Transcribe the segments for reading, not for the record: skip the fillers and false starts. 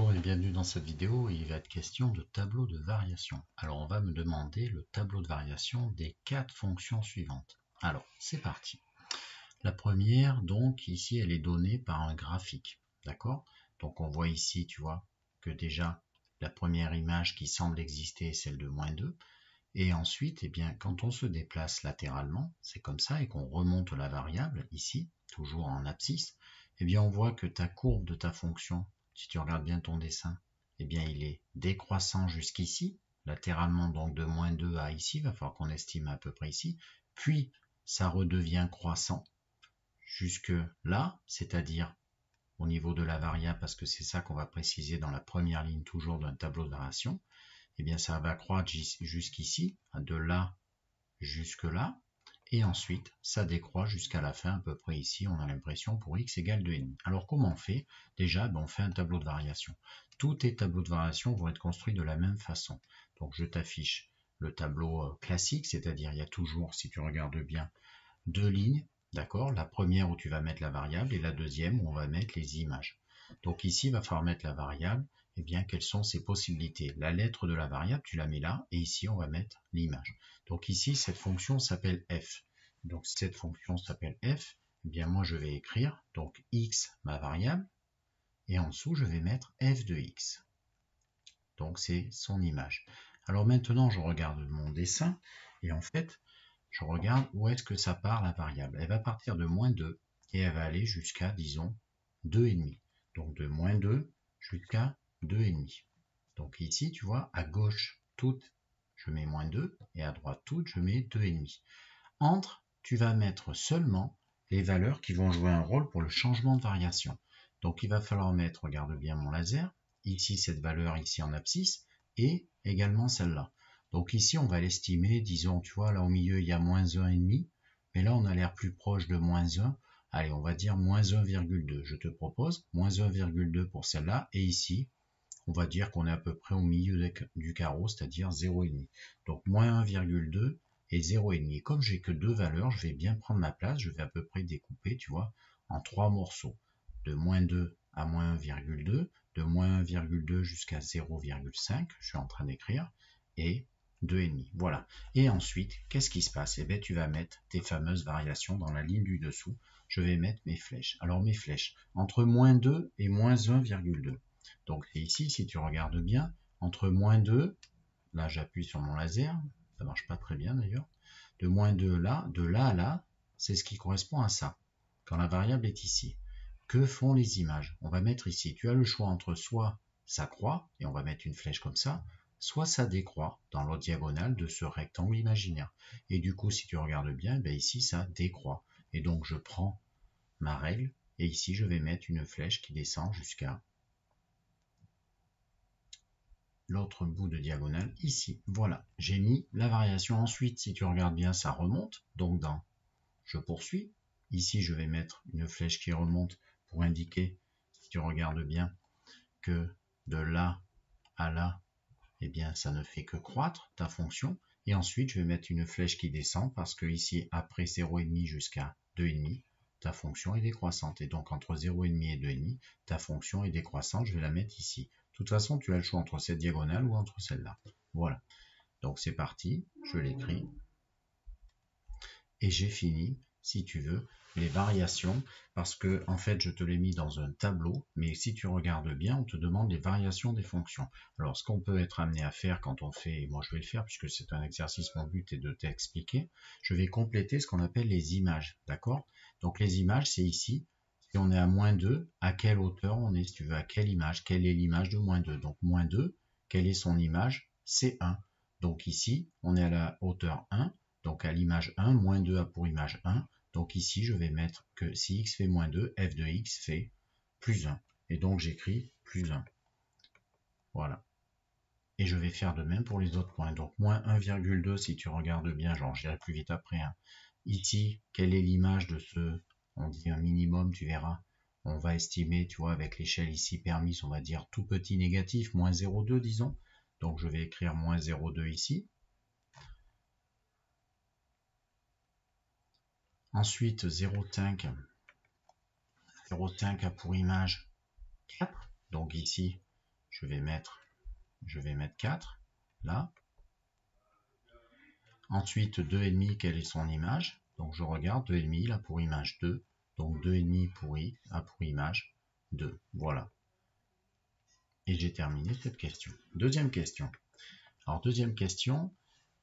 Bonjour et bienvenue dans cette vidéo. Il va être question de tableau de variation. Alors on va me demander le tableau de variation des 4 fonctions suivantes. Alors c'est parti. La première, donc ici elle est donnée par un graphique. D'accord? Donc on voit ici, tu vois, que déjà la première image qui semble exister est celle de -2. Et ensuite, eh bien, quand on se déplace latéralement, c'est comme ça, et qu'on remonte la variable, ici, toujours en abscisse, eh bien on voit que ta courbe de ta fonction, si tu regardes bien ton dessin, eh bien il est décroissant jusqu'ici, latéralement donc de -2 à ici, il va falloir qu'on estime à peu près ici, puis ça redevient croissant jusque là, c'est-à-dire au niveau de la variable, parce que c'est ça qu'on va préciser dans la première ligne toujours d'un tableau de variation, eh bien ça va croître jusqu'ici, de là jusque là, et ensuite ça décroît jusqu'à la fin, à peu près ici, on a l'impression pour x égale 2,5. Alors comment on fait? Déjà, on fait un tableau de variation. Tous tes tableaux de variation vont être construits de la même façon. Donc je t'affiche le tableau classique, c'est-à-dire il y a toujours, si tu regardes bien, deux lignes, d'accord? La première où tu vas mettre la variable et la deuxième où on va mettre les images. Donc ici, il va falloir mettre la variable. Eh bien, quelles sont ses possibilités? La lettre de la variable, tu la mets là, et ici, on va mettre l'image. Donc ici, cette fonction s'appelle f. Donc si cette fonction s'appelle f, eh bien moi, je vais écrire donc x, ma variable, et en dessous, je vais mettre f de x. Donc c'est son image. Alors maintenant, je regarde mon dessin, et en fait, je regarde où est-ce que ça part la variable. Elle va partir de -2 et elle va aller jusqu'à, disons, 2,5. Donc de -2 jusqu'à 2,5. Donc ici, tu vois, à gauche, toute, je mets -2 et à droite, toute, je mets 2,5. Entre, tu vas mettre seulement les valeurs qui vont jouer un rôle pour le changement de variation. Donc il va falloir mettre, regarde bien mon laser, ici cette valeur ici en abscisse et également celle-là. Donc ici on va l'estimer, disons, tu vois, là au milieu il y a -1,5, mais là on a l'air plus proche de -1. Allez, on va dire -1,2. Je te propose -1,2 pour celle-là, et ici on va dire qu'on est à peu près au milieu du carreau, c'est-à-dire 0,5. Donc -1,2 et 0,5. Comme j'ai que deux valeurs, je vais bien prendre ma place, je vais à peu près découper, tu vois, en trois morceaux. De -2 à -1,2, de -1,2 jusqu'à 0,5, je suis en train d'écrire, et 2,5. Voilà. Et ensuite, qu'est-ce qui se passe? Eh bien, tu vas mettre tes fameuses variations dans la ligne du dessous. Je vais mettre mes flèches. Alors, mes flèches, entre -2 et -1,2. Donc, ici, si tu regardes bien, entre -2, là, j'appuie sur mon laser, ça marche pas très bien d'ailleurs, de -2 là, de là à là, c'est ce qui correspond à ça, quand la variable est ici. Que font les images? On va mettre ici, tu as le choix entre soit ça croît, et on va mettre une flèche comme ça, soit ça décroît dans l'autre diagonale de ce rectangle imaginaire. Et du coup, si tu regardes bien, ici ça décroît. Et donc je prends ma règle, et ici je vais mettre une flèche qui descend jusqu'à l'autre bout de diagonale ici. Voilà, j'ai mis la variation. Ensuite, si tu regardes bien, ça remonte. Donc dans je poursuis. Ici, je vais mettre une flèche qui remonte pour indiquer, si tu regardes bien, que de là à là, eh bien, ça ne fait que croître ta fonction. Et ensuite, je vais mettre une flèche qui descend parce que ici, après 0,5 jusqu'à 2,5, ta fonction est décroissante. Et donc, entre 0,5 et 2,5, ta fonction est décroissante. Je vais la mettre ici. De toute façon, tu as le choix entre cette diagonale ou entre celle-là. Voilà. Donc, c'est parti. Je l'écris. Et j'ai fini, si tu veux, les variations, parce que en fait je te l'ai mis dans un tableau, mais si tu regardes bien, on te demande les variations des fonctions. Alors ce qu'on peut être amené à faire quand on fait, et moi je vais le faire puisque c'est un exercice, mon but est de t'expliquer, je vais compléter ce qu'on appelle les images, d'accord? Donc les images, c'est ici, si on est à -2, à quelle hauteur on est, si tu veux, à quelle image, quelle est l'image de -2, donc -2, quelle est son image? C'est 1. Donc ici, on est à la hauteur 1, donc à l'image 1, -2 a pour image 1. Donc ici, je vais mettre que si x fait -2, f de x fait +1. Et donc j'écris +1. Voilà. Et je vais faire de même pour les autres points. Donc -1,2, si tu regardes bien, genre j'irai plus vite après. Ici, quelle est l'image de ce, on dit un minimum, tu verras. On va estimer, tu vois, avec l'échelle ici permise, on va dire tout petit négatif, -0,2 disons. Donc je vais écrire -0,2 ici. Ensuite, 0,5 a pour image 4. Donc ici, je vais mettre 4, là. Ensuite, 2,5, quelle est son image? Donc je regarde 2,5, là pour image 2. Donc 2,5 pour image 2. Voilà. Et j'ai terminé cette question. Deuxième question. Alors deuxième question,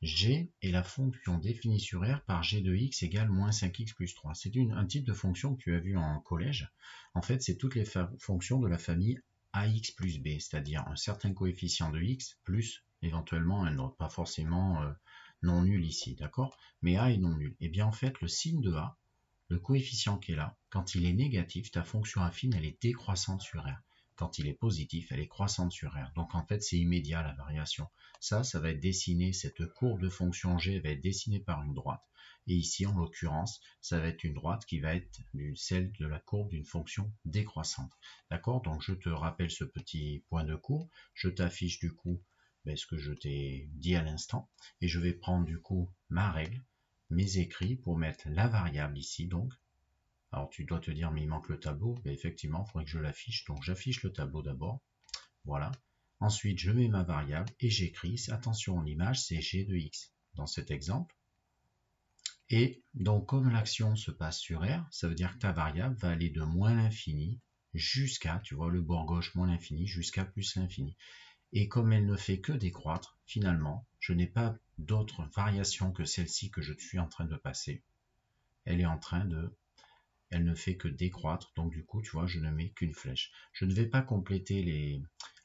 G est la fonction définie sur R par G de X égale moins 5X plus 3. C'est un type de fonction que tu as vu en collège. En fait, c'est toutes les fonctions de la famille AX plus B, c'est-à-dire un certain coefficient de X plus éventuellement un autre, pas forcément non nul ici, d'accord? Mais A est non nul. Et bien en fait, le signe de A, le coefficient qui est là, quand il est négatif, ta fonction affine, elle est décroissante sur R. Quand il est positif, elle est croissante sur R. Donc en fait, c'est immédiat la variation. Ça va être dessiné, cette courbe de fonction G va être dessinée par une droite. Et ici, en l'occurrence, ça va être une droite qui va être celle de la courbe d'une fonction décroissante. D'accord? Donc je te rappelle ce petit point de cours. Je t'affiche du coup ce que je t'ai dit à l'instant. Et je vais prendre du coup ma règle, mes écrits pour mettre la variable ici donc. Alors tu dois te dire mais il manque le tableau, effectivement il faudrait que je l'affiche, donc j'affiche le tableau d'abord, voilà. Ensuite je mets ma variable et j'écris, attention l'image c'est G de X dans cet exemple. Et donc comme l'action se passe sur R, ça veut dire que ta variable va aller de moins l'infini jusqu'à, tu vois le bord gauche moins l'infini jusqu'à plus l'infini. Et comme elle ne fait que décroître, finalement, je n'ai pas d'autre variation que celle-ci que je suis en train de passer. Elle ne fait que décroître, donc du coup, tu vois, je ne mets qu'une flèche. Je ne vais pas compléter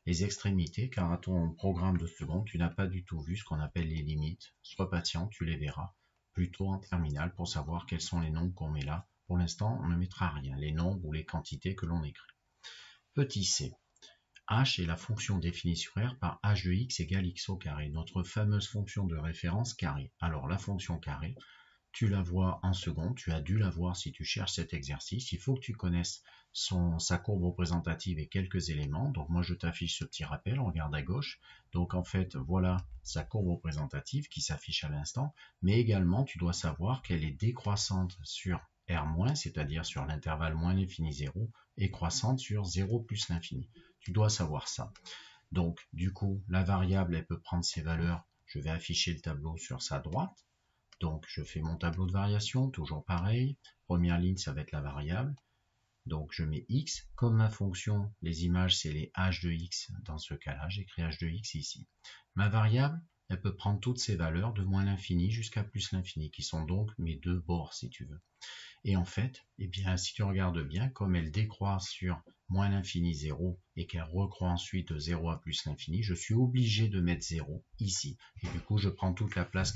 les extrémités, car à ton programme de seconde, tu n'as pas du tout vu ce qu'on appelle les limites. Sois patient, tu les verras plutôt en terminale pour savoir quels sont les nombres qu'on met là. Pour l'instant, on ne mettra rien, les nombres ou les quantités que l'on écrit. Petit c. H est la fonction définie sur R par h de x égale x au carré, notre fameuse fonction de référence carré. Alors la fonction carré, tu la vois en seconde, tu as dû la voir si tu cherches cet exercice. Il faut que tu connaisses sa courbe représentative et quelques éléments. Donc moi je t'affiche ce petit rappel, regarde à gauche. Donc en fait voilà sa courbe représentative qui s'affiche à l'instant, mais également tu dois savoir qu'elle est décroissante sur R-, c'est-à-dire sur l'intervalle moins l'infini 0, et croissante sur 0 plus l'infini. Tu dois savoir ça. Donc du coup la variable elle peut prendre ses valeurs, je vais afficher le tableau sur sa droite. Donc je fais mon tableau de variation, toujours pareil. Première ligne, ça va être la variable. Donc je mets x. Comme ma fonction, les images, c'est les h de x. Dans ce cas-là, j'écris h de x ici. Ma variable, elle peut prendre toutes ses valeurs de moins l'infini jusqu'à plus l'infini, qui sont donc mes deux bords, si tu veux. Et en fait, eh bien, si tu regardes bien, comme elle décroît sur moins l'infini 0 et qu'elle recroît ensuite de 0 à plus l'infini, je suis obligé de mettre 0 ici. Et du coup, je prends toute la place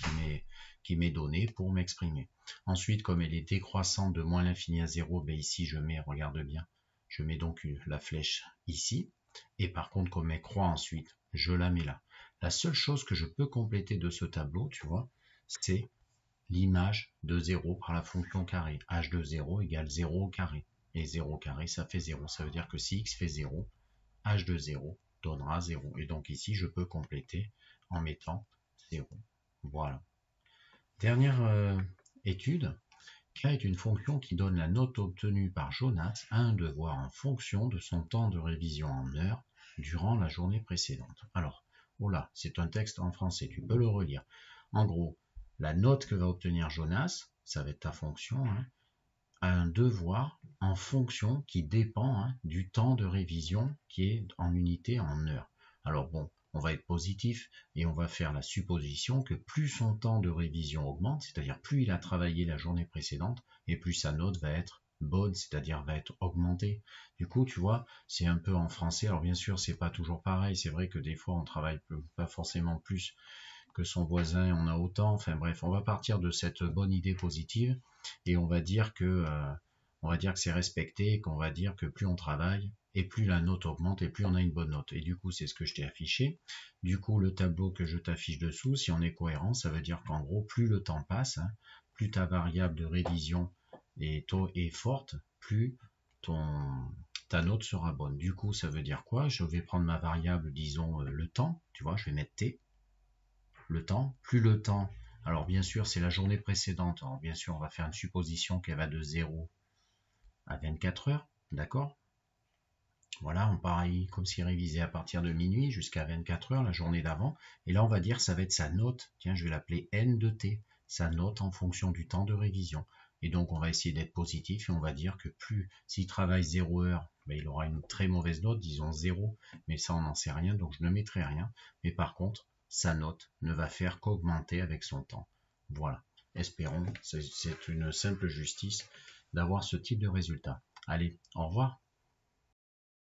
qui m'est donnée pour m'exprimer. Ensuite, comme elle est décroissante de moins l'infini à 0, ici je mets, regarde bien, je mets donc la flèche ici. Et par contre, comme elle croît ensuite, je la mets là. La seule chose que je peux compléter de ce tableau, tu vois, c'est l'image de 0 par la fonction carré. H de 0 égale 0 au carré. Et 0 au carré, ça fait 0. Ça veut dire que si x fait 0, h de 0 donnera 0. Et donc ici, je peux compléter en mettant 0. Voilà. Dernière étude. K est une fonction qui donne la note obtenue par Jonas à un devoir en fonction de son temps de révision en heures durant la journée précédente. Alors, voilà, c'est un texte en français, tu peux le relire. En gros, la note que va obtenir Jonas, ça va être ta fonction, a un devoir en fonction qui dépend du temps de révision qui est en unité en heures. Alors bon, on va être positif et on va faire la supposition que plus son temps de révision augmente, c'est-à-dire plus il a travaillé la journée précédente, et plus sa note va être bonne, c'est-à-dire va être augmentée. Du coup, tu vois, c'est un peu en français. Alors bien sûr, c'est pas toujours pareil. C'est vrai que des fois, on travaille pas forcément plus que son voisin, on a autant. Enfin bref, on va partir de cette bonne idée positive et on va dire que c'est respecté, qu'on va dire que plus on travaille et plus la note augmente et plus on a une bonne note. Et du coup, c'est ce que je t'ai affiché. Du coup, le tableau que je t'affiche dessous, si on est cohérent, ça veut dire qu'en gros, plus le temps passe, plus ta variable de révision est forte, plus ta note sera bonne. Du coup, ça veut dire quoi? Je vais prendre ma variable, disons, le temps, tu vois, je vais mettre t. Le temps, plus le temps, alors bien sûr c'est la journée précédente, alors bien sûr on va faire une supposition qu'elle va de 0 à 24 heures, d'accord? Voilà, on pareil, comme s'il révisait à partir de minuit jusqu'à 24 heures la journée d'avant. Et là, on va dire ça va être sa note. Tiens, je vais l'appeler N de T, sa note en fonction du temps de révision. Et donc, on va essayer d'être positif et on va dire que plus, s'il travaille 0 heure, ben, il aura une très mauvaise note, disons 0. Mais ça, on n'en sait rien, donc je ne mettrai rien. Mais par contre, sa note ne va faire qu'augmenter avec son temps. Voilà. Espérons, c'est une simple justice d'avoir ce type de résultat. Allez, au revoir.